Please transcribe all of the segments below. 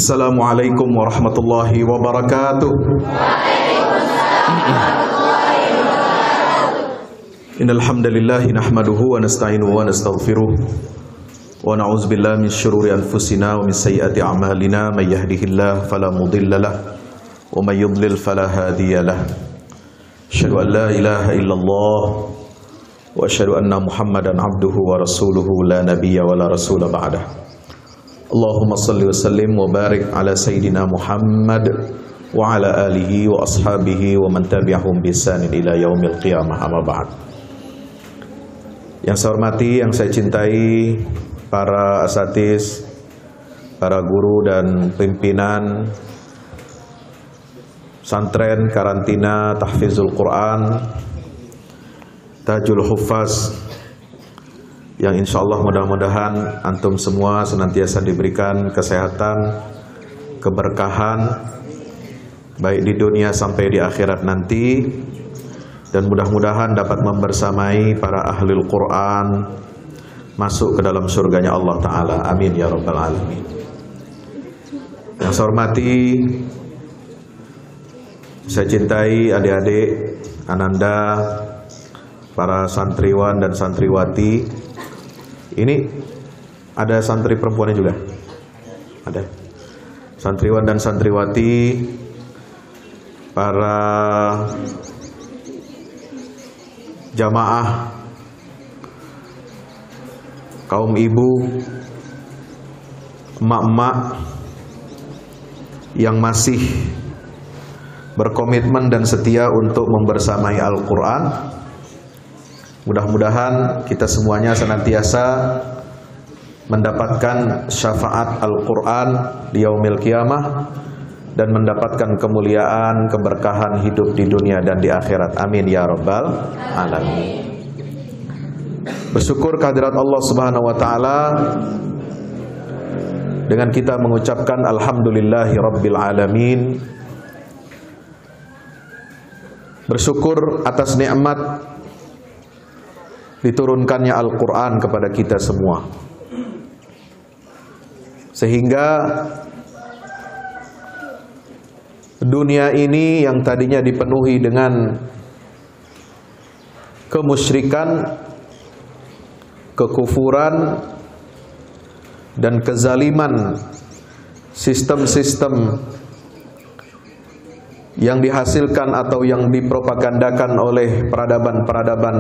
Assalamualaikum warahmatullahi wabarakatuh. Innal hamdalillah nahmaduhu wa nasta'inuhu wa nastaghfiruh wa na'udzu billahi min syururi anfusina wa min sayyiati a'malina may yahdihillahu fala mudilla lahu wa may yudlil fala hadiya lahu. Asyhadu an la ilaha illallah wa asyhadu anna Muhammadan abduhu wa rasuluhu la nabiyya wa la rasula ba'dah. Allahumma salli wa sallim wa barik ala Sayyidina Muhammad wa ala alihi wa ashabihi wa man tabi'ahum bi ihsanin ila yaumil qiyamah, amma ba'd. Yang saya hormati, yang saya cintai, para asatiz, para guru dan pimpinan santren karantina tahfizul Quran Tajul Huffaz, yang insya Allah mudah-mudahan antum semua senantiasa diberikan kesehatan, keberkahan, baik di dunia sampai di akhirat nanti, dan mudah-mudahan dapat membersamai para ahlul Quran masuk ke dalam surganya Allah Ta'ala. Amin ya Rabbal Alamin. Yang saya hormati, saya cintai adik-adik, ananda, para santriwan dan santriwati. Ini ada santri perempuannya juga? Ada. Santriwan dan santriwati, para jamaah, kaum ibu, emak-emak yang masih berkomitmen dan setia untuk membersamai Al-Quran. Mudah-mudahan kita semuanya senantiasa mendapatkan syafaat Al-Quran di yaumil qiyamah dan mendapatkan kemuliaan, keberkahan hidup di dunia dan di akhirat. Amin ya Rabbal Alamin. Bersyukur kehadirat Allah Subhanahu wa Ta'ala dengan kita mengucapkan Alhamdulillahi Rabbil Alamin. Bersyukur atas nikmat diturunkannya Al-Quran kepada kita semua, sehingga dunia ini yang tadinya dipenuhi dengan kemusyrikan, kekufuran, dan kezaliman, sistem-sistem yang dihasilkan atau yang dipropagandakan oleh peradaban-peradaban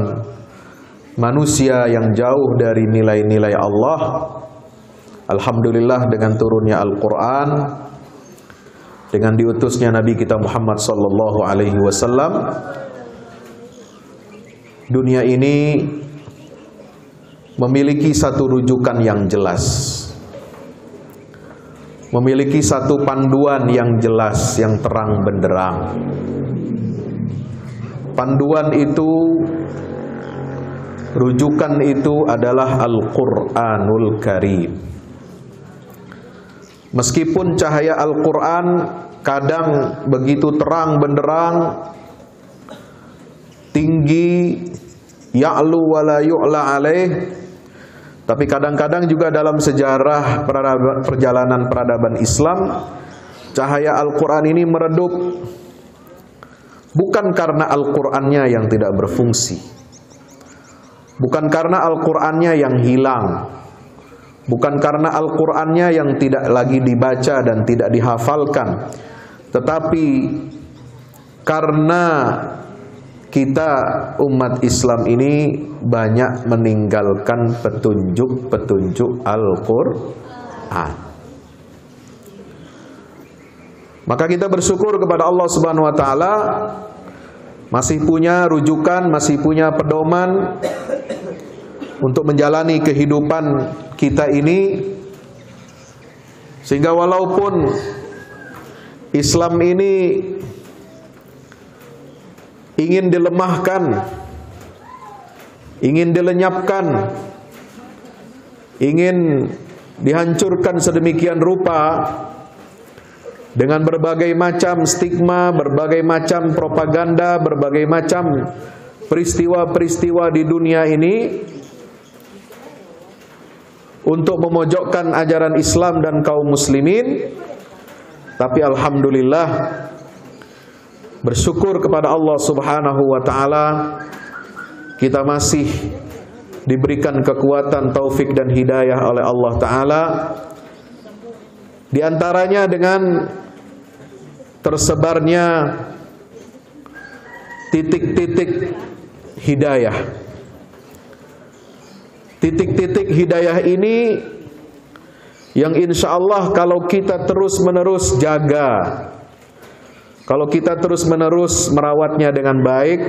manusia yang jauh dari nilai-nilai Allah. Alhamdulillah, dengan turunnya Al-Quran, dengan diutusnya Nabi kita Muhammad sallallahu alaihi wasallam, dunia ini memiliki satu rujukan yang jelas, memiliki satu panduan yang jelas, yang terang benderang. Panduan itu, rujukan itu adalah Al-Quranul Karim. Meskipun cahaya Al-Quran kadang begitu terang benderang, tinggi, ya'lu wa la yu'la alaih, tapi kadang-kadang juga dalam sejarah perjalanan peradaban Islam, cahaya Al-Quran ini meredup. Bukan karena Al-Qurannya yang tidak berfungsi, bukan karena Al-Qurannya yang hilang, bukan karena Al-Qurannya yang tidak lagi dibaca dan tidak dihafalkan, tetapi karena kita umat Islam ini banyak meninggalkan petunjuk-petunjuk Al-Quran. Maka kita bersyukur kepada Allah Subhanahu wa Ta'ala, masih punya rujukan, masih punya pedoman untuk menjalani kehidupan kita ini, sehingga walaupun Islam ini ingin dilemahkan, ingin dilenyapkan, ingin dihancurkan sedemikian rupa dengan berbagai macam stigma, berbagai macam propaganda, berbagai macam peristiwa-peristiwa di dunia ini, untuk memojokkan ajaran Islam dan kaum muslimin, Tapi alhamdulillah, bersyukur kepada Allah Subhanahu wa taala, kita masih diberikan kekuatan, taufik dan hidayah oleh Allah taala. Di antaranya dengan tersebarnya titik-titik hidayah. Titik-titik hidayah ini yang insya Allah kalau kita terus-menerus jaga, kalau kita terus-menerus merawatnya dengan baik,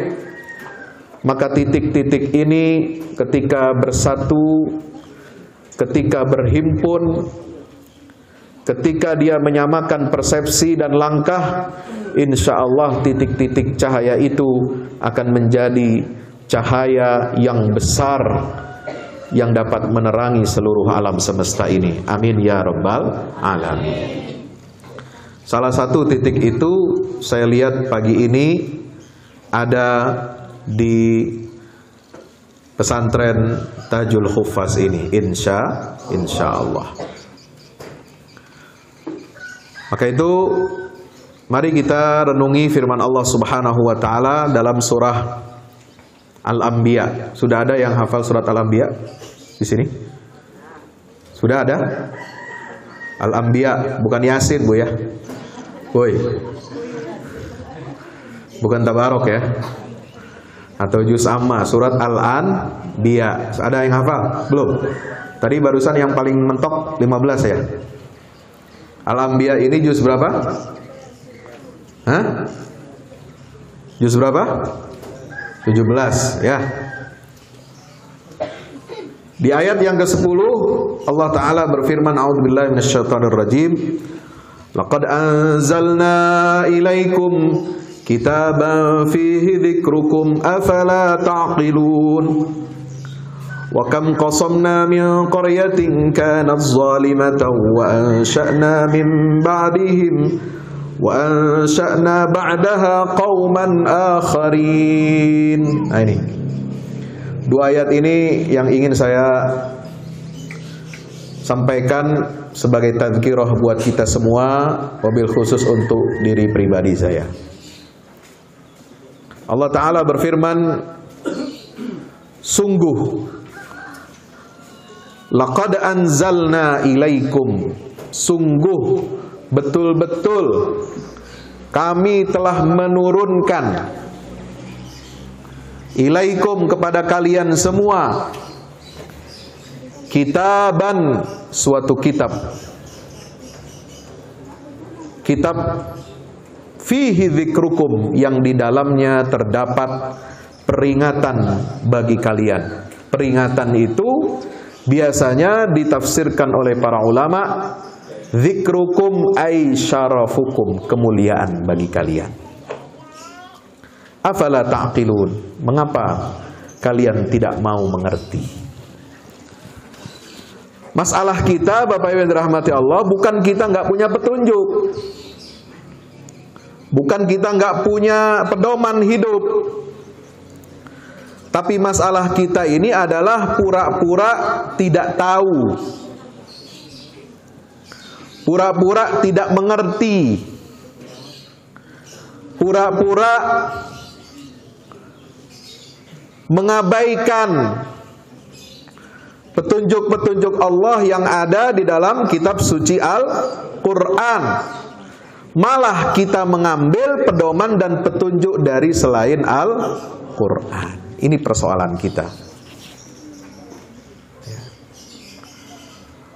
maka titik-titik ini ketika bersatu, ketika berhimpun, ketika dia menyamakan persepsi dan langkah, insya Allah titik-titik cahaya itu akan menjadi cahaya yang besar yang dapat menerangi seluruh alam semesta ini. Amin ya rabbal alamin. Salah satu titik itu saya lihat pagi ini ada di pesantren Tajul Huffaz ini, insya Allah. Maka itu mari kita renungi firman Allah Subhanahu wa taala dalam surah Al-Anbiya. Sudah ada yang hafal surat Al-Anbiya di sini? Sudah ada? Al-Anbiya, bukan Yasin, Bu ya. Woi. Bukan Tabarok ya. Atau juz amma, surat Al-Anbiya. Ada yang hafal? Belum. Tadi barusan yang paling mentok 15 ya. Al-Anbiya ini juz berapa? Hah? Juz berapa? 17 ya. Di ayat yang ke-10 Allah Ta'ala berfirman, a'udzubillahi minasyaitonir rajim, laqad anzalna ilaikum kitaban fihi dzikrukum afala ta'qilun wa kam qasamna min qaryatin kanat zalimatan wa ansha'na min ba'dihim wa ansha'na ba'daha qauman akharin. Nah ini dua ayat ini yang ingin saya sampaikan sebagai tadzkirah buat kita semua, wabil khusus untuk diri pribadi saya. Allah Ta'ala berfirman, sungguh laqad anzalna ilaikum, sungguh betul-betul kami telah menurunkan ilaikum kepada kalian semua kitaban, suatu kitab, kitab fihi dzikrukum, yang di dalamnya terdapat peringatan bagi kalian. Peringatan itu biasanya ditafsirkan oleh para ulama, dzikrukum ay syarafukum, kemuliaan bagi kalian. Afala ta'qilun, mengapa kalian tidak mau mengerti? Masalah kita, Bapak Ibu yang dirahmati Allah, bukan kita nggak punya petunjuk, bukan kita nggak punya pedoman hidup, tapi masalah kita ini adalah pura-pura tidak tahu, pura-pura tidak mengerti, pura-pura mengabaikan petunjuk-petunjuk Allah yang ada di dalam kitab suci Al-Quran. Malah kita mengambil pedoman dan petunjuk dari selain Al-Quran. Ini persoalan kita.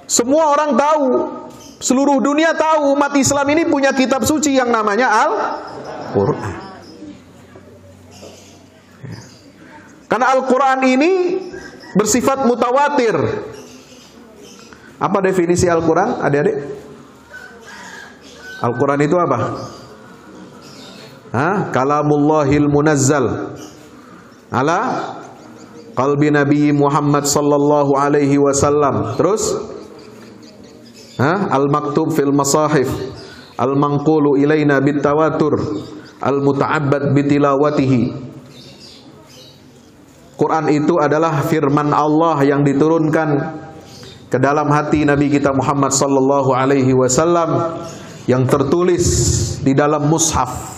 Semua orang tahu, seluruh dunia tahu umat Islam ini punya kitab suci yang namanya Al-Quran. Karena Al-Quran ini bersifat mutawatir. Apa definisi Al-Quran, adik-adik? Al-Quran itu apa? Kalamullahil munazzal ala qalbi Nabi Muhammad sallallahu alaihi wasallam. Terus al-maktub fil masahif, al-manqulu ilaina bitawatur, al-muta'abbad bitilawatihi. Quran itu adalah firman Allah yang diturunkan ke dalam hati Nabi kita Muhammad sallallahu alaihi wasallam, yang tertulis di dalam mushaf.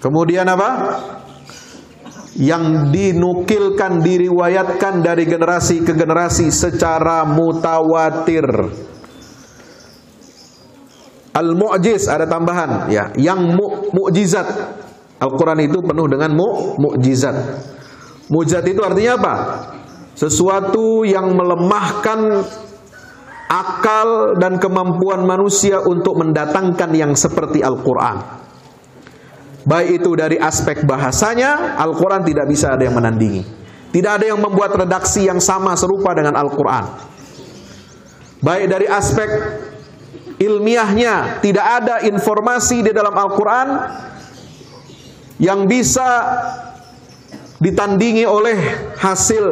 Kemudian apa? Yang dinukilkan, diriwayatkan dari generasi ke generasi secara mutawatir. Al-mu'jiz, ada tambahan ya, yang mu'jizat. Al-Quran itu penuh dengan mu'jizat. Mu'jizat itu artinya apa? Sesuatu yang melemahkan akal dan kemampuan manusia untuk mendatangkan yang seperti Al-Quran. Baik itu dari aspek bahasanya, Al-Quran tidak bisa ada yang menandingi. Tidak ada yang membuat redaksi yang sama serupa dengan Al-Quran. Baik dari aspek ilmiahnya, tidak ada informasi di dalam Al-Quran yang bisa ditandingi oleh hasil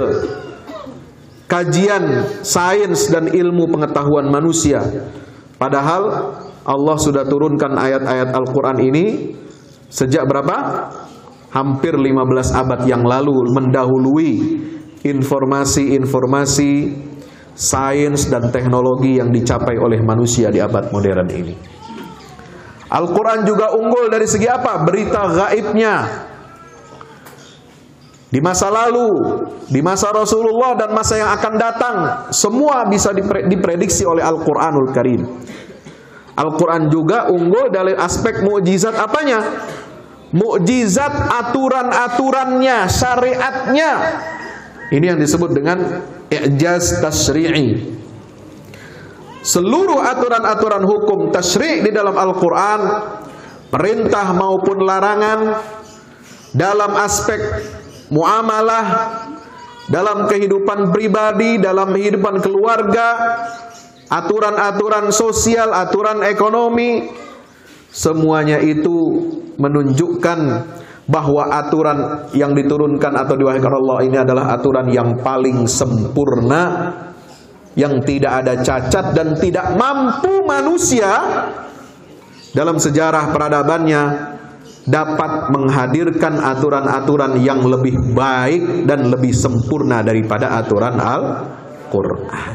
kajian sains dan ilmu pengetahuan manusia. Padahal Allah sudah turunkan ayat-ayat Al-Quran ini sejak berapa? Hampir 15 abad yang lalu, mendahului informasi-informasi sains dan teknologi yang dicapai oleh manusia di abad modern ini. Al-Quran juga unggul dari segi apa? Berita gaibnya. Di masa lalu, di masa Rasulullah dan masa yang akan datang, semua bisa diprediksi oleh Al-Quranul Karim. Al-Quran juga unggul dari aspek mukjizat apanya? Mukjizat aturan-aturannya, syariatnya. Ini yang disebut dengan i'jaz tasyri'i. Seluruh aturan-aturan hukum tasyri' di dalam Al-Quran, perintah maupun larangan, dalam aspek muamalah, dalam kehidupan pribadi, dalam kehidupan keluarga, aturan-aturan sosial, aturan ekonomi, semuanya itu menunjukkan bahwa aturan yang diturunkan atau diwahyukan Allah ini adalah aturan yang paling sempurna, yang tidak ada cacat dan tidak mampu manusia dalam sejarah peradabannya dapat menghadirkan aturan-aturan yang lebih baik dan lebih sempurna daripada aturan Al-Quran.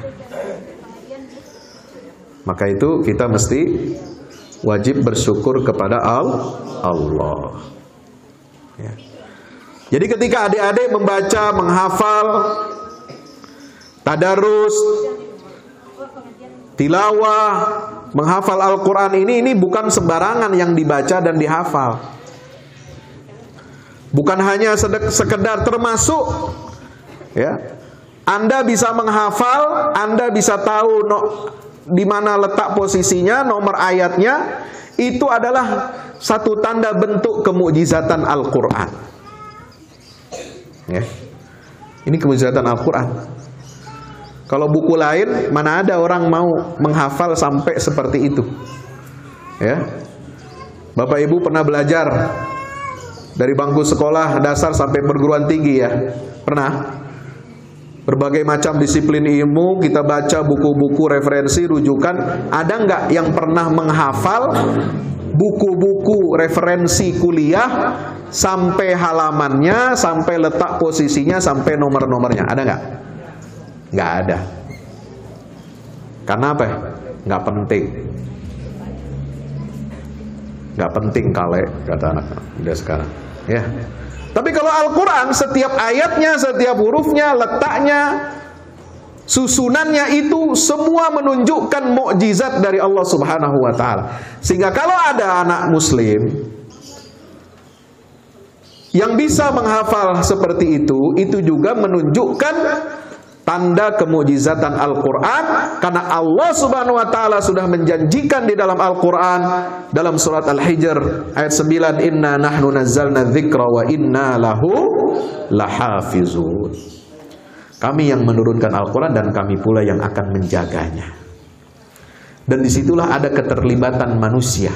Maka itu kita mesti wajib bersyukur kepada Allah. Ya. Jadi ketika adik-adik membaca, menghafal, tadarus, tilawah, menghafal Al-Quran ini bukan sembarangan yang dibaca dan dihafal. Bukan hanya sekedar termasuk ya. Anda bisa menghafal, Anda bisa tahu di mana letak posisinya, nomor ayatnya, itu adalah satu tanda bentuk kemukjizatan Al-Quran. Ya. Ini kemukjizatan Al-Quran. Kalau buku lain, mana ada orang mau menghafal sampai seperti itu. Ya. Bapak Ibu pernah belajar dari bangku sekolah dasar sampai perguruan tinggi ya? Pernah? Berbagai macam disiplin ilmu, kita baca buku-buku referensi, rujukan. Ada nggak yang pernah menghafal buku-buku referensi kuliah sampai halamannya, sampai letak posisinya, sampai nomor-nomornya? Ada nggak? Nggak ada. Karena apa? Nggak penting. Nggak penting kali, kata anak muda sekarang. Ya. Tapi kalau Al-Quran, setiap ayatnya, setiap hurufnya, letaknya, susunannya itu semua menunjukkan mukjizat dari Allah Subhanahu wa Ta'ala. Sehingga kalau ada anak Muslim yang bisa menghafal seperti itu juga menunjukkan tanda kemukjizatan Al-Quran, karena Allah Subhanahu wa Ta'ala sudah menjanjikan di dalam Al-Quran dalam surat Al-Hijr ayat 9, inna nahnu nazzalna dzikra wa inna lahu lahafizun. Kami yang menurunkan Al-Quran dan kami pula yang akan menjaganya. Dan disitulah ada keterlibatan manusia.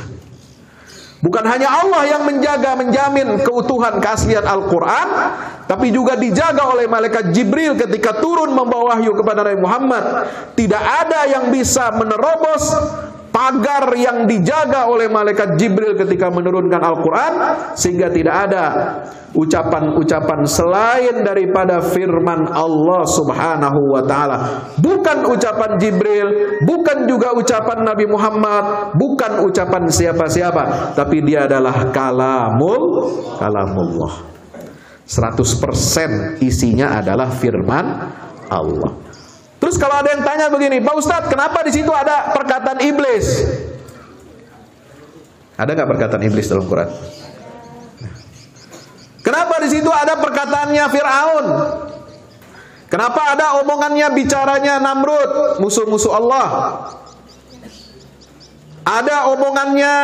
Bukan hanya Allah yang menjaga, menjamin keutuhan keaslian Al-Quran, tapi juga dijaga oleh malaikat Jibril ketika turun membawa wahyu kepada Nabi Muhammad. Tidak ada yang bisa menerobos pagar yang dijaga oleh malaikat Jibril ketika menurunkan Al-Quran, sehingga tidak ada ucapan-ucapan selain daripada firman Allah Subhanahu wa ta'ala. Bukan ucapan Jibril, bukan juga ucapan Nabi Muhammad, bukan ucapan siapa-siapa, tapi dia adalah kalamullah. 100% isinya adalah firman Allah. Terus kalau ada yang tanya begini, Pak Ustadz, kenapa di situ ada perkataan iblis? Ada nggak perkataan iblis dalam Quran? Kenapa di situ ada perkataannya Fir'aun? Kenapa ada omongannya, bicaranya Namrud, musuh-musuh Allah? Ada omongannya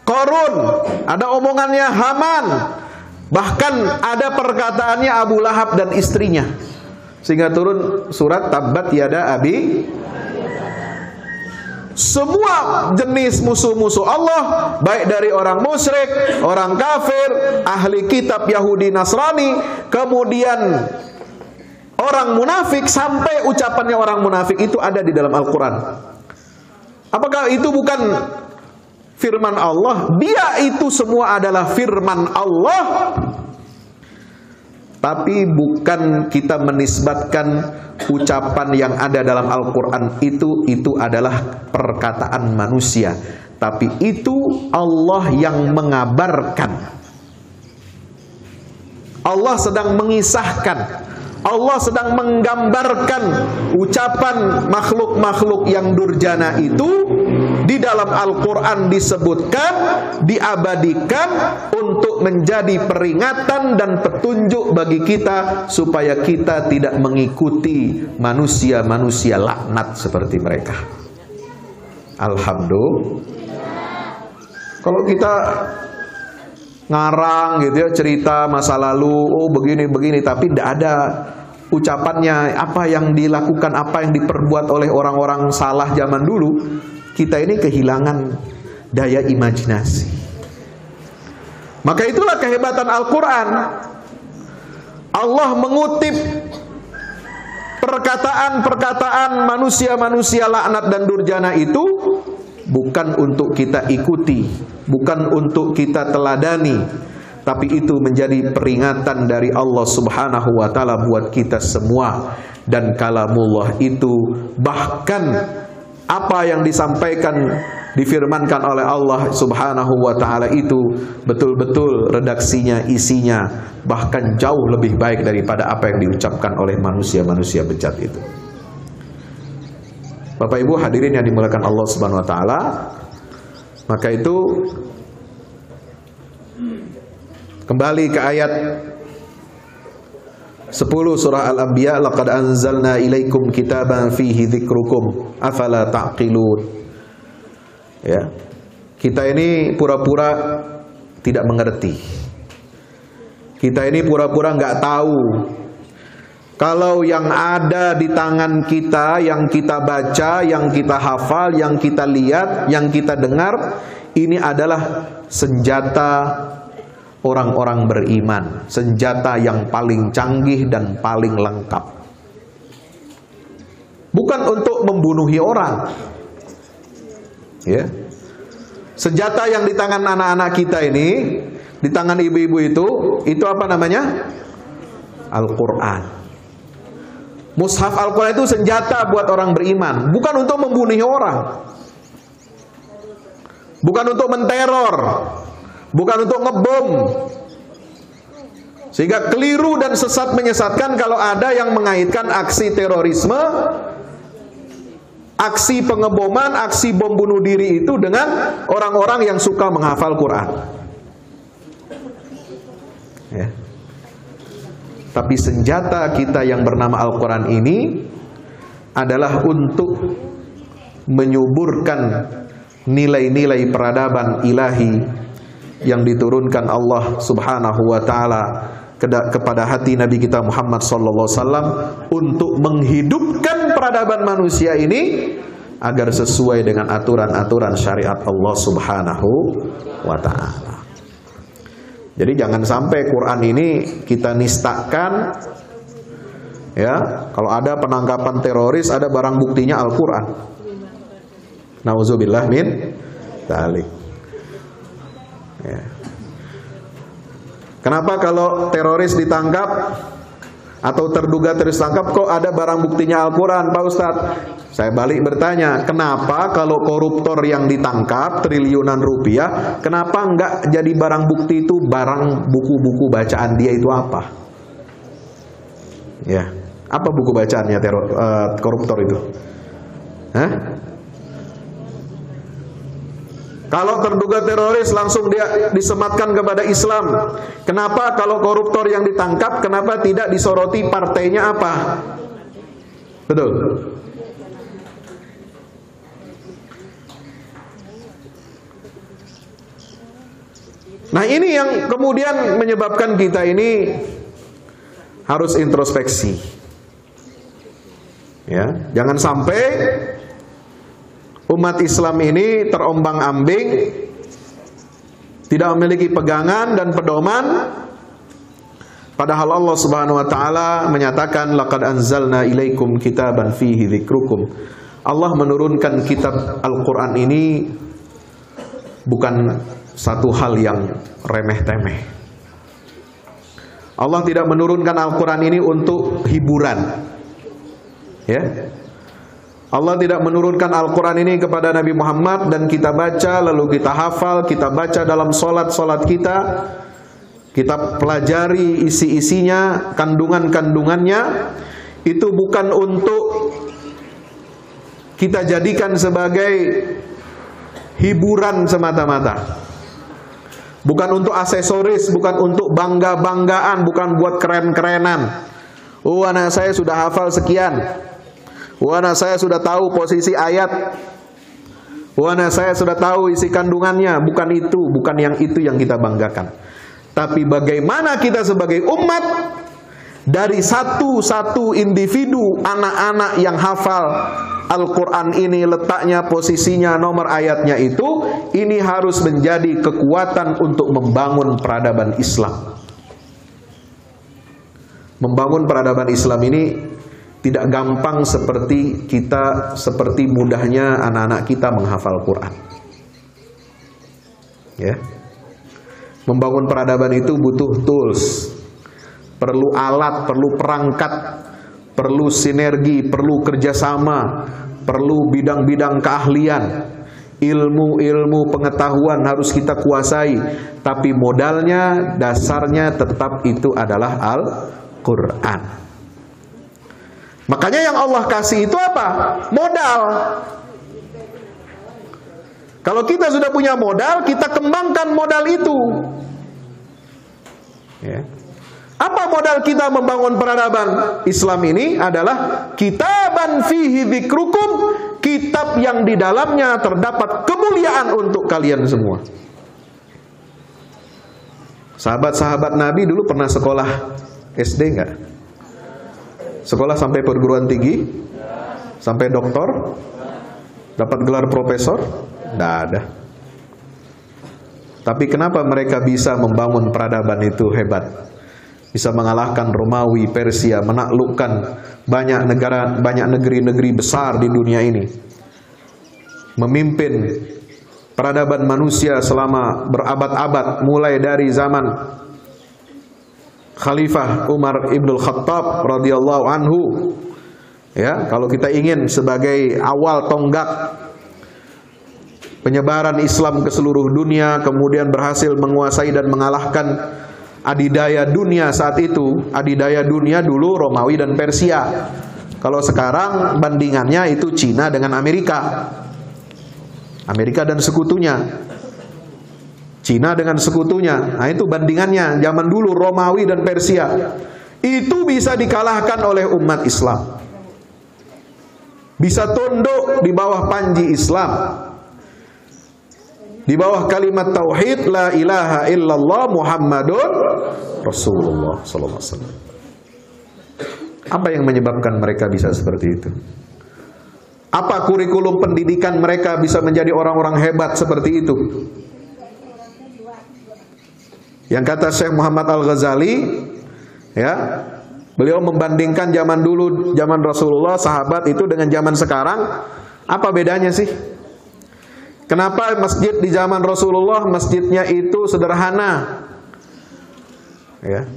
Qarun, ada omongannya Haman, bahkan ada perkataannya Abu Lahab dan istrinya. Sehingga turun surat Tabbat Yada Abi. Semua jenis musuh-musuh Allah, baik dari orang musyrik, orang kafir, ahli kitab Yahudi Nasrani, kemudian orang munafik, sampai ucapannya orang munafik itu ada di dalam Al-Quran. Apakah itu bukan firman Allah? Dia itu semua adalah firman Allah. Tapi bukan kita menisbatkan ucapan yang ada dalam Al-Quran itu adalah perkataan manusia. Tapi itu Allah yang mengabarkan. Allah sedang mengisahkan. Allah sedang menggambarkan ucapan makhluk-makhluk yang durjana itu. Di dalam Al-Quran disebutkan, diabadikan untuk menjadi peringatan dan petunjuk bagi kita, supaya kita tidak mengikuti manusia-manusia laknat seperti mereka. Alhamdulillah. Kalau kita ngarang gitu ya, cerita masa lalu, oh begini-begini, tapi tidak ada ucapannya, apa yang dilakukan, apa yang diperbuat oleh orang-orang salah zaman dulu, kita ini kehilangan daya imajinasi. Maka itulah kehebatan Al-Quran. Allah mengutip perkataan-perkataan manusia-manusia laknat dan durjana itu bukan untuk kita ikuti, bukan untuk kita teladani, tapi itu menjadi peringatan dari Allah Subhanahu wa ta'ala buat kita semua. Dan kalamullah itu, bahkan apa yang disampaikan, difirmankan oleh Allah Subhanahu wa ta'ala itu betul-betul redaksinya, isinya bahkan jauh lebih baik daripada apa yang diucapkan oleh manusia-manusia bejat itu. Bapak Ibu hadirin yang dimuliakan Allah Subhanahu wa ta'ala, maka itu kembali ke ayat 10 surah Al-Anbiya, laqad anzalna ilaikum kitaban fihi dzikrukum afala ta'qilun. Ya. Kita ini pura-pura tidak mengerti. Kita ini pura-pura nggak tahu kalau yang ada di tangan kita, yang kita baca, yang kita hafal, yang kita lihat, yang kita dengar, ini adalah senjata orang-orang beriman, senjata yang paling canggih dan paling lengkap. Bukan untuk membunuhi orang. Ya. Senjata yang di tangan anak-anak kita ini, di tangan ibu-ibu itu apa namanya? Al-Quran. Mushaf Al-Quran itu senjata buat orang beriman, bukan untuk membunuh orang, bukan untuk menteror, bukan untuk ngebom. Sehingga keliru dan sesat menyesatkan kalau ada yang mengaitkan aksi terorisme, aksi pengeboman, aksi bom bunuh diri itu dengan orang-orang yang suka menghafal Quran. Ya. Tapi senjata kita yang bernama Al-Quran ini adalah untuk menyuburkan nilai-nilai peradaban ilahi yang diturunkan Allah Subhanahu wa ta'ala kepada hati Nabi kita Muhammad sallallahu alaihi wasallam, untuk menghidupkan peradaban manusia ini agar sesuai dengan aturan-aturan syariat Allah Subhanahu wa ta'ala. Jadi jangan sampai Quran ini kita nistakan. Ya, kalau ada penangkapan teroris, ada barang buktinya Al-Quran. Nauzubillah min dzalik. Ya. Kenapa kalau teroris ditangkap atau terduga teroris tangkap kok ada barang buktinya Al-Quran, Pak Ustadz? Saya balik bertanya, kenapa kalau koruptor yang ditangkap triliunan rupiah, kenapa enggak jadi barang bukti itu barang buku-buku bacaan dia itu apa? Ya, apa buku bacaannya koruptor itu? Hah? Kalau terduga teroris langsung dia disematkan kepada Islam. Kenapa kalau koruptor yang ditangkap, kenapa tidak disoroti partainya apa? Betul. Nah, ini yang kemudian menyebabkan kita ini harus introspeksi. Ya, jangan sampai umat Islam ini terombang-ambing, tidak memiliki pegangan dan pedoman, padahal Allah Subhanahu wa taala menyatakan laqad anzalna ilaikum kitaban fihi dzikrukum. Allah menurunkan kitab Al-Qur'an ini bukan satu hal yang remeh-temeh. Allah tidak menurunkan Al-Qur'an ini untuk hiburan. Ya. Allah tidak menurunkan Al-Quran ini kepada Nabi Muhammad dan kita baca, lalu kita hafal, kita baca dalam solat-solat kita pelajari isi-isinya, kandungan-kandungannya. Itu bukan untuk kita jadikan sebagai hiburan semata-mata. Bukan untuk aksesoris, bukan untuk bangga-banggaan, bukan buat keren-kerenan. Oh, anak saya sudah hafal sekian. Wana saya sudah tahu posisi ayat. Wana saya sudah tahu isi kandungannya. Bukan itu, bukan yang itu yang kita banggakan. Tapi bagaimana kita sebagai umat, dari satu individu, anak-anak yang hafal Al-Quran ini, letaknya, posisinya, nomor ayatnya itu, ini harus menjadi kekuatan untuk membangun peradaban Islam. Membangun peradaban Islam ini tidak gampang seperti mudahnya anak-anak kita menghafal Quran. Ya. Membangun peradaban itu butuh tools, perlu alat, perlu perangkat, perlu sinergi, perlu kerjasama, perlu bidang-bidang keahlian, ilmu-ilmu pengetahuan harus kita kuasai. Tapi modalnya, dasarnya tetap itu adalah Al-Quran. Makanya yang Allah kasih itu apa? Modal. Kalau kita sudah punya modal, kita kembangkan modal itu. Ya. Apa modal kita membangun peradaban Islam ini? Adalah kitaban fihi dzikrukum, kitab yang di dalamnya terdapat kemuliaan untuk kalian semua. Sahabat-sahabat Nabi dulu pernah sekolah SD enggak? Sekolah sampai perguruan tinggi? Sampai doktor? Dapat gelar profesor? Tidak ada. Tapi kenapa mereka bisa membangun peradaban itu hebat? Bisa mengalahkan Romawi, Persia, menaklukkan banyak negara, banyak negeri-negeri besar di dunia ini. Memimpin peradaban manusia selama berabad-abad, mulai dari zaman Khalifah Umar Ibn Khattab radhiyallahu anhu. Ya, kalau kita ingin sebagai awal tonggak penyebaran Islam ke seluruh dunia, kemudian berhasil menguasai dan mengalahkan adidaya dunia saat itu. Adidaya dunia dulu Romawi dan Persia. Kalau sekarang bandingannya itu Cina dengan Amerika. Amerika dan sekutunya. Cina dengan sekutunya. Nah, itu bandingannya. Zaman dulu Romawi dan Persia. Itu bisa dikalahkan oleh umat Islam. Bisa tunduk di bawah panji Islam. Di bawah kalimat tauhid la ilaha illallah Muhammadun Rasulullah sallallahu alaihi wasallam. Apa yang menyebabkan mereka bisa seperti itu? Apa kurikulum pendidikan mereka bisa menjadi orang-orang hebat seperti itu? Yang kata Syekh Muhammad Al-Ghazali, ya, beliau membandingkan zaman dulu, zaman Rasulullah, sahabat itu dengan zaman sekarang. Apa bedanya sih? Kenapa masjid di zaman Rasulullah masjidnya itu sederhana? Ya.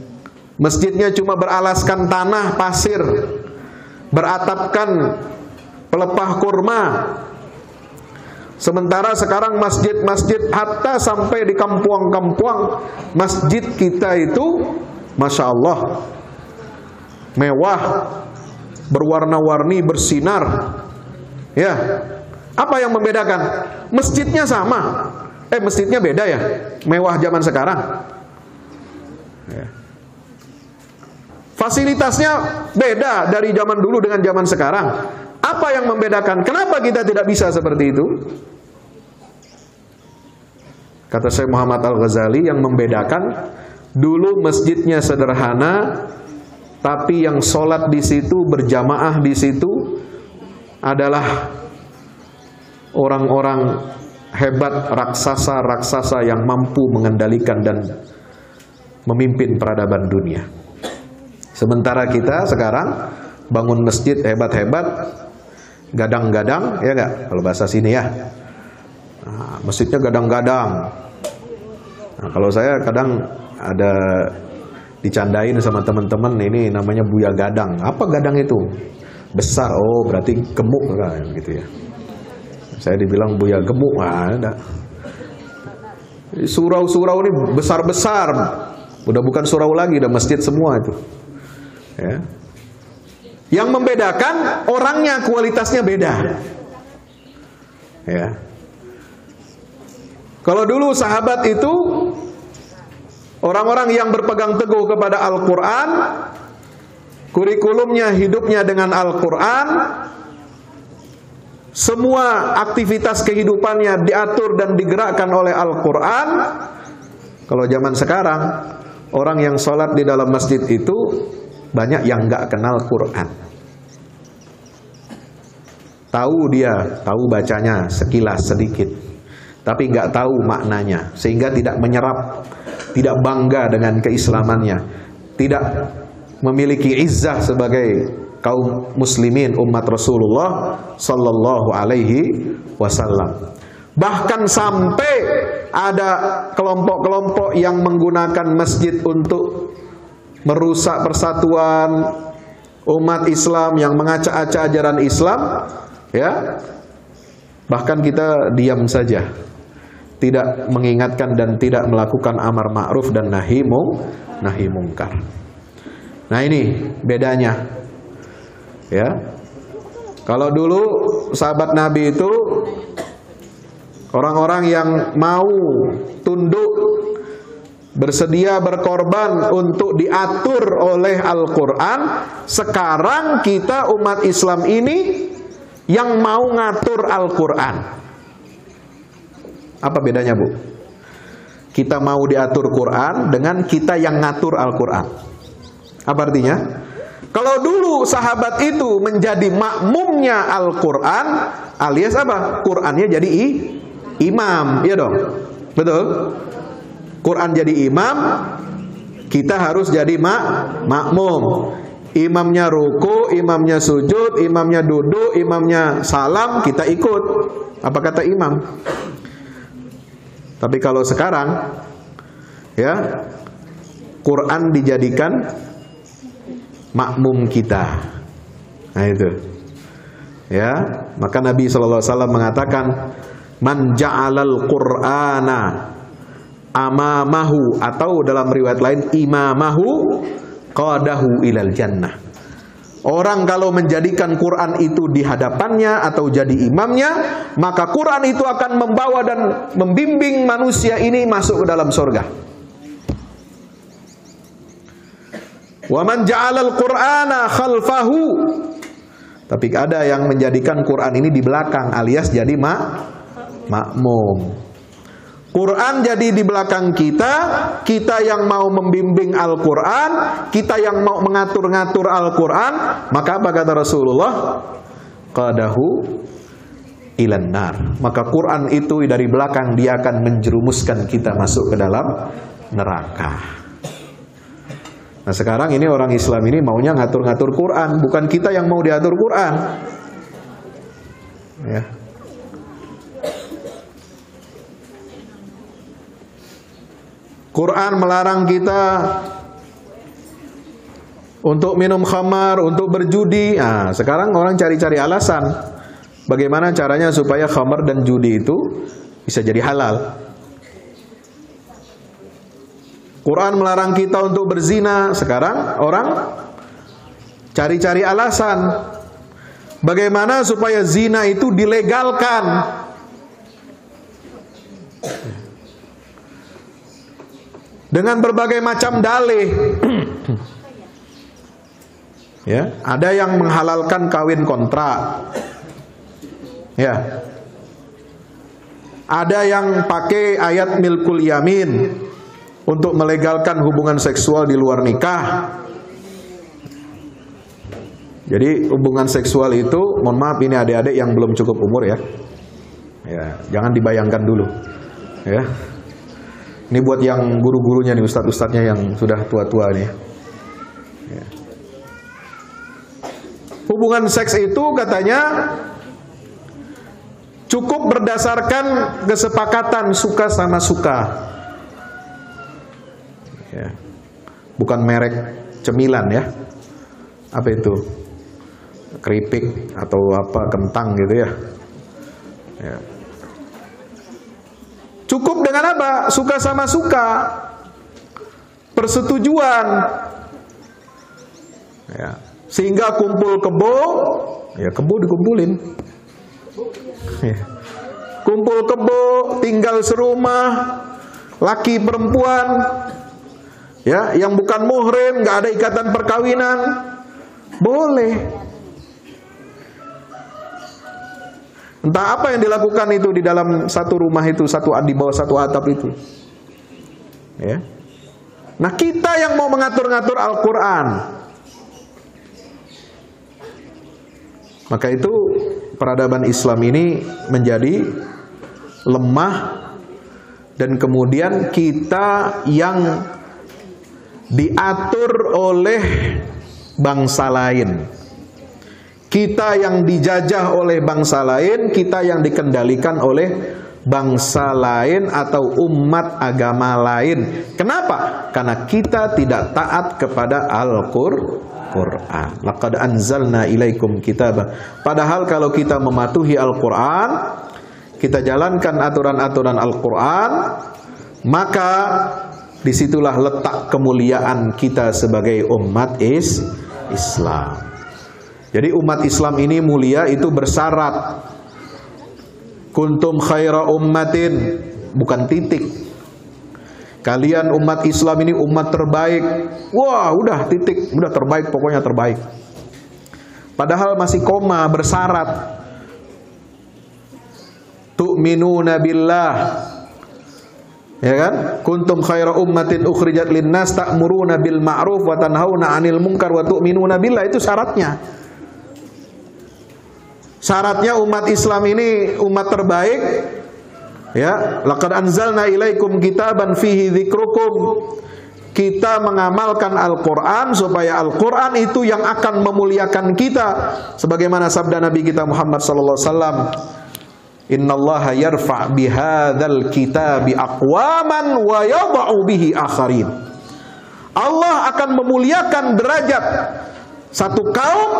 Masjidnya cuma beralaskan tanah pasir, beratapkan pelepah kurma. Sementara sekarang masjid-masjid hatta sampai di kampung-kampung, masjid kita itu Masya Allah mewah, berwarna-warni, bersinar. Ya, apa yang membedakan? Masjidnya sama, masjidnya beda ya, mewah zaman sekarang. Ya. Fasilitasnya beda dari zaman dulu dengan zaman sekarang. Apa yang membedakan? Kenapa kita tidak bisa seperti itu? Kata Syekh Muhammad Al-Ghazali, yang membedakan dulu masjidnya sederhana, tapi yang sholat di situ, berjamaah di situ adalah orang-orang hebat, raksasa-raksasa yang mampu mengendalikan dan memimpin peradaban dunia. Sementara kita sekarang bangun masjid hebat-hebat, gadang-gadang, ya enggak? Kalau bahasa sini ya, nah, masjidnya gadang-gadang. Nah, kalau saya kadang ada dicandain sama teman-teman, ini namanya Buya Gadang. Apa gadang itu? Besar, oh berarti gemuk kan, gitu ya. Saya dibilang Buya gemuk, ada. Surau-surau ini besar-besar, udah bukan surau lagi, udah masjid semua itu. Ya. Yang membedakan orangnya, kualitasnya beda. Ya. Kalau dulu sahabat itu orang-orang yang berpegang teguh kepada Al-Quran, kurikulumnya hidupnya dengan Al-Quran, semua aktivitas kehidupannya diatur dan digerakkan oleh Al-Quran. Kalau zaman sekarang, orang yang sholat di dalam masjid itu banyak yang nggak kenal Quran. Tahu bacanya sekilas sedikit, tapi nggak tahu maknanya, sehingga tidak menyerap, tidak bangga dengan keislamannya, tidak memiliki izzah sebagai kaum muslimin umat Rasulullah Sallallahu Alaihi Wasallam. Bahkan sampai ada kelompok-kelompok yang menggunakan masjid untuk merusak persatuan umat Islam, yang mengacak-acak ajaran Islam, ya. Bahkan kita diam saja, tidak mengingatkan dan tidak melakukan amar ma'ruf dan nahi mungkar. Nah, ini bedanya. Ya. Kalau dulu sahabat Nabi itu orang-orang yang mau tunduk, bersedia berkorban untuk diatur oleh Al-Quran. Sekarang kita umat Islam ini yang mau ngatur Al-Quran. Apa bedanya, Bu? Kita mau diatur Quran dengan kita yang ngatur Al-Quran. Apa artinya? Kalau dulu sahabat itu menjadi makmumnya Al-Quran, alias apa? Qurannya jadi imam, iya dong? Betul? Quran jadi imam, kita harus jadi makmum. Imamnya ruku, imamnya sujud, imamnya duduk, imamnya salam, kita ikut. Apa kata imam? Tapi kalau sekarang, ya, Quran dijadikan makmum kita. Nah itu, ya. Maka Nabi SAW mengatakan, man ja'alal Qur'ana amamahu, atau dalam riwayat lain imamahu, qadahu ilal jannah. Orang kalau menjadikan Quran itu di hadapannya atau jadi imamnya, maka Quran itu akan membawa dan membimbing manusia ini masuk ke dalam surga. Wa man ja'alal Qur'ana khalfahu. Tapi ada yang menjadikan Quran ini di belakang, alias jadi makmum. Quran jadi di belakang kita, kita yang mau membimbing Al-Quran, kita yang mau mengatur-ngatur Al-Quran. Maka apa kata Rasulullah? Qadahu ilan nar. Maka Quran itu dari belakang dia akan menjerumuskan kita masuk ke dalam neraka. Nah sekarang ini orang Islam ini maunya ngatur-ngatur Quran, bukan kita yang mau diatur Quran. Ya. Quran melarang kita untuk minum khamar, untuk berjudi. Nah, sekarang orang cari-cari alasan bagaimana caranya supaya khamar dan judi itu bisa jadi halal. Quran melarang kita untuk berzina. Sekarang orang cari-cari alasan bagaimana supaya zina itu dilegalkan. Dengan berbagai macam dalih. Ya, ada yang menghalalkan kawin kontrak. Ya. Ada yang pakai ayat milkul yamin untuk melegalkan hubungan seksual di luar nikah. Jadi hubungan seksual itu, mohon maaf ini adik-adik yang belum cukup umur ya. Ya, jangan dibayangkan dulu. Ya. Ini buat yang guru-gurunya nih, ustadz-ustadznya yang sudah tua-tua nih. Ya. Hubungan seks itu katanya cukup berdasarkan kesepakatan suka sama suka. Ya. Bukan merek cemilan ya. Apa itu? Keripik atau apa, kentang gitu ya. Ya. Cukup dengan apa? Suka sama suka. Persetujuan. Ya. Sehingga kumpul kebo, ya kebo dikumpulin. Ya. Kumpul kebo, tinggal serumah, laki perempuan, ya, yang bukan muhrim, nggak ada ikatan perkawinan, boleh. Entah apa yang dilakukan itu di dalam satu rumah itu, di bawah satu atap itu. Ya. Nah, kita yang mau mengatur-ngatur Al-Quran. Maka itu peradaban Islam ini menjadi lemah, dan kemudian kita yang diatur oleh bangsa lain, kita yang dijajah oleh bangsa lain, kita yang dikendalikan oleh bangsa lain atau umat agama lain. Kenapa? Karena kita tidak taat kepada Al-Qur'an. Laqad anzalna ilaikum kitabah. Padahal kalau kita mematuhi Al-Quran, kita jalankan aturan-aturan Al-Quran, maka disitulah letak kemuliaan kita sebagai umat Islam. Jadi umat Islam ini mulia itu bersyarat. Kuntum khaira ummatin, bukan titik. Kalian umat Islam ini umat terbaik. Wah, udah titik, udah terbaik, pokoknya terbaik. Padahal masih koma, bersyarat. Tu'minuna billah. Ya kan? Kuntum khaira ummatin ukhrijat linnas ta'muruna bil ma'ruf wa tanhauna 'anil munkar wa tu'minuna billah, itu syaratnya. Syaratnya umat Islam ini umat terbaik. Ya, laqad anzalna ilaikum kitaban fihi dzikrukum. Kita mengamalkan Al-Qur'an supaya Al-Qur'an itu yang akan memuliakan kita, sebagaimana sabda Nabi kita Muhammad sallallahu alaihi wasallam, innallaha yarfa' bihadzal kitabi aqwaman wa yadh'u bihi akharin. Allah akan memuliakan derajat satu kaum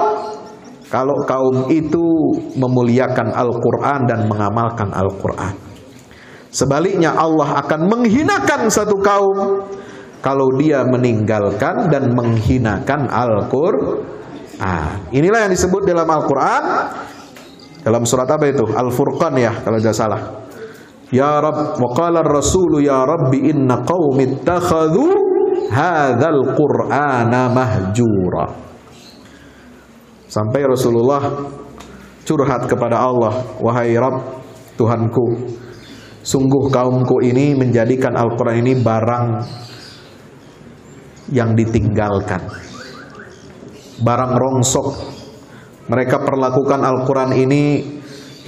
kalau kaum itu memuliakan Al-Qur'an dan mengamalkan Al-Qur'an. Sebaliknya Allah akan menghinakan satu kaum kalau dia meninggalkan dan menghinakan Al-Qur'an. Inilah yang disebut dalam Al-Qur'an, dalam surat apa itu? Al-Furqan ya, kalau tidak salah. Ya Rabb, wa qala ar-rasulu ya Rabbi inna qaumi ittakhadhu hadzal Qur'ana mahjura. Sampai Rasulullah curhat kepada Allah, wahai Rabb, Tuhanku, sungguh kaumku ini menjadikan Al-Quran ini barang yang ditinggalkan, barang rongsok. Mereka perlakukan Al-Quran ini,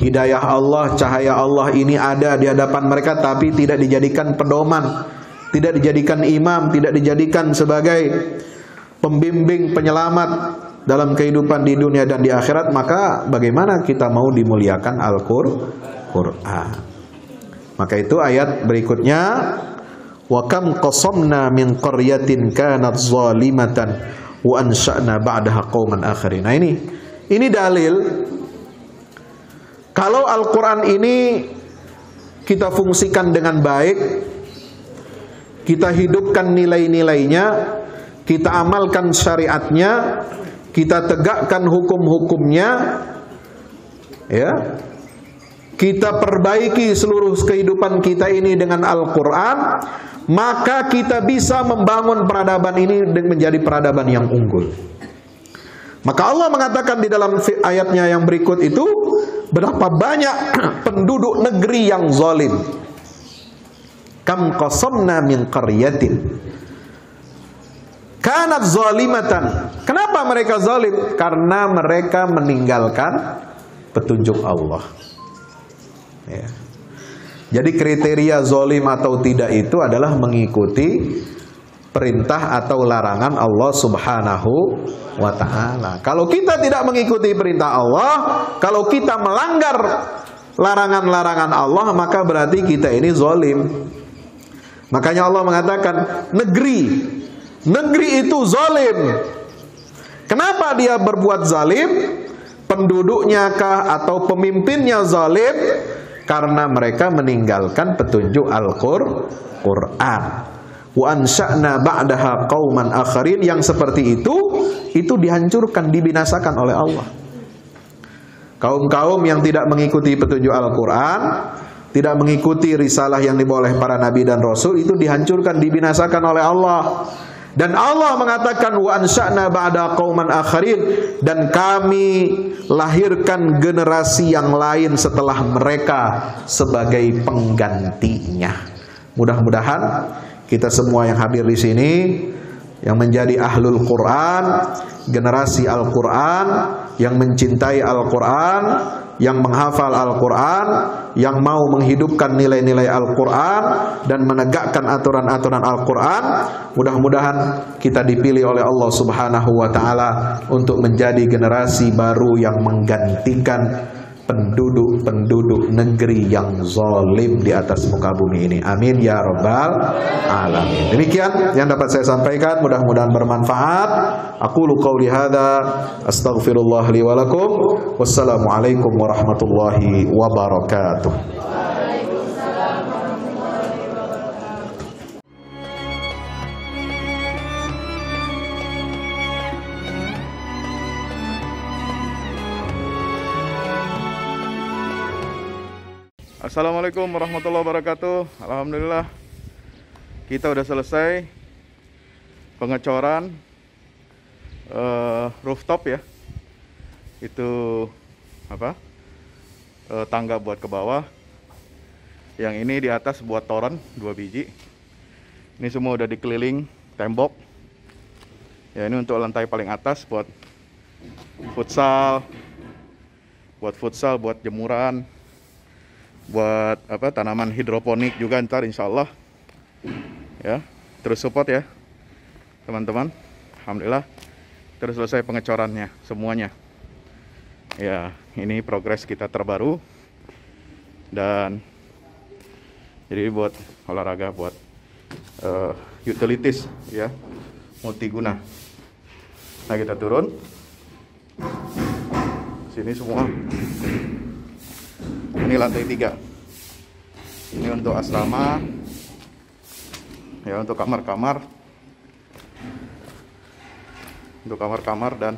hidayah Allah, cahaya Allah ini ada di hadapan mereka, tapi tidak dijadikan pedoman, tidak dijadikan imam, tidak dijadikan sebagai pembimbing, penyelamat dalam kehidupan di dunia dan di akhirat. Maka bagaimana kita mau dimuliakan Al-Quran? Maka itu ayat berikutnya, Wa kam qasamna min qaryatin kanat zalimatan wa ansha'na ba'daha qauman akharin. Nah ini dalil kalau Al-Qur'an ini kita fungsikan dengan baik, kita hidupkan nilai-nilainya, kita amalkan syariatnya, kita tegakkan hukum-hukumnya, ya, kita perbaiki seluruh kehidupan kita ini dengan Al-Quran, maka kita bisa membangun peradaban ini menjadi peradaban yang unggul. Maka Allah mengatakan di dalam ayatnya yang berikut itu, berapa banyak penduduk negeri yang zalim. Kam qasamna min qaryatin kanat zalimatan. Kenapa mereka zalim? Karena mereka meninggalkan petunjuk Allah. Ya. Jadi kriteria zalim atau tidak itu adalah mengikuti perintah atau larangan Allah Subhanahu wa ta'ala. Kalau kita tidak mengikuti perintah Allah, kalau kita melanggar larangan-larangan Allah, maka berarti kita ini zalim. Makanya Allah mengatakan negeri itu zalim. Kenapa dia berbuat zalim? Penduduknya kah atau pemimpinnya zalim? Karena mereka meninggalkan petunjuk Al-Qur'an. Wa ansha'na ba'daha qauman akharin. Yang seperti itu dihancurkan, dibinasakan oleh Allah. Kaum-kaum yang tidak mengikuti petunjuk Al-Qur'an, tidak mengikuti risalah yang dibawa oleh para nabi dan rasul, itu dihancurkan, dibinasakan oleh Allah. Dan Allah mengatakan wa ansha'na ba'da qauman akharin, dan kami lahirkan generasi yang lain setelah mereka sebagai penggantinya. Mudah-mudahan kita semua yang hadir di sini yang menjadi ahlul Quran, generasi Al-Quran, yang mencintai Al-Quran, yang menghafal Al-Quran, yang mau menghidupkan nilai-nilai Al-Quran dan menegakkan aturan-aturan Al-Quran. Mudah-mudahan kita dipilih oleh Allah Subhanahu wa ta'ala untuk menjadi generasi baru yang menggantikan penduduk-penduduk negeri yang zalim di atas muka bumi ini. Amin ya rabbal alamin. Demikian yang dapat saya sampaikan, mudah-mudahan bermanfaat. Aqulu qauli hadza astaghfirullah li wa lakum. Wassalamualaikum warahmatullahi wabarakatuh. Assalamualaikum warahmatullahi wabarakatuh. Alhamdulillah kita udah selesai pengecoran rooftop ya. Itu apa? Tangga buat ke bawah. Yang ini di atas buat toren 2 biji. Ini semua udah dikeliling tembok. Ya, ini untuk lantai paling atas buat futsal, buat jemuran, buat apa, tanaman hidroponik juga ntar insya Allah ya. Terus support ya teman-teman. Alhamdulillah terus selesai pengecorannya semuanya ya. Ini progres kita terbaru, dan jadi buat olahraga, buat utilities ya, multiguna. Nah, kita turun sini semua. Ini lantai 3. Ini untuk asrama ya, untuk kamar-kamar, dan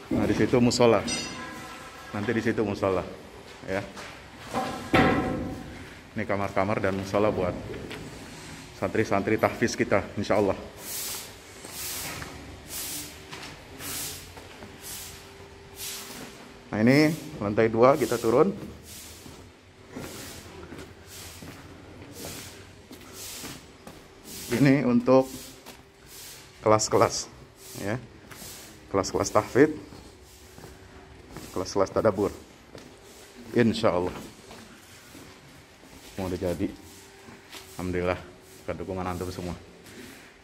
nah di situ musola. Nanti di situ musola ya. Ini kamar-kamar dan musola buat santri-santri tahfiz kita insya Allah. Nah, ini lantai 2 kita turun. Ini untuk kelas-kelas ya. Kelas-kelas tahfidz, kelas-kelas tadabbur. Insya Allah mau udah jadi. Alhamdulillah dengan dukungan antum semua.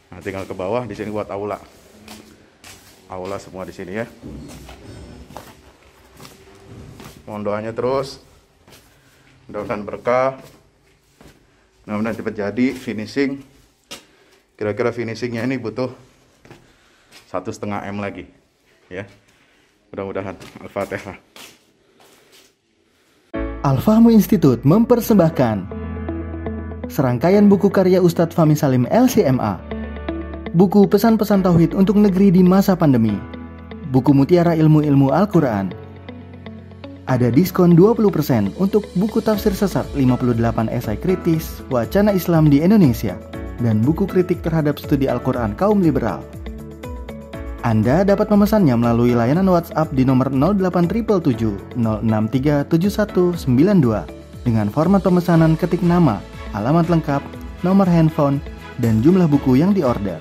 Nah, tinggal ke bawah di sini buat aula. Aula semua di sini ya. Mohon doanya terus Mudah-mudahan berkah. Mudah-mudahan cepat jadi finishing. Kira-kira finishingnya ini butuh 1,5 M lagi, ya. Mudah-mudahan. Al-Fatihah. Al-Fahmu Institute mempersembahkan serangkaian buku karya Ustadz Fahmi Salim LCMA. Buku pesan-pesan tauhid untuk negeri di masa pandemi. Buku mutiara ilmu-ilmu Al-Quran. Ada diskon 20% untuk buku tafsir sesat 58 esai kritis wacana Islam di Indonesia dan buku kritik terhadap studi Al-Quran kaum liberal. Anda dapat memesannya melalui layanan WhatsApp di nomor 0877 063 7192 dengan format pemesanan ketik nama, alamat lengkap, nomor handphone, dan jumlah buku yang diorder.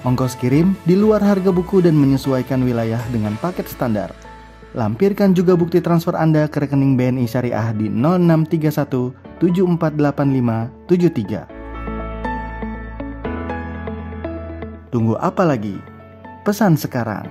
Ongkos kirim di luar harga buku dan menyesuaikan wilayah dengan paket standar. Lampirkan juga bukti transfer Anda ke rekening BNI Syariah di 0631 748573. Tunggu apa lagi? Pesan sekarang.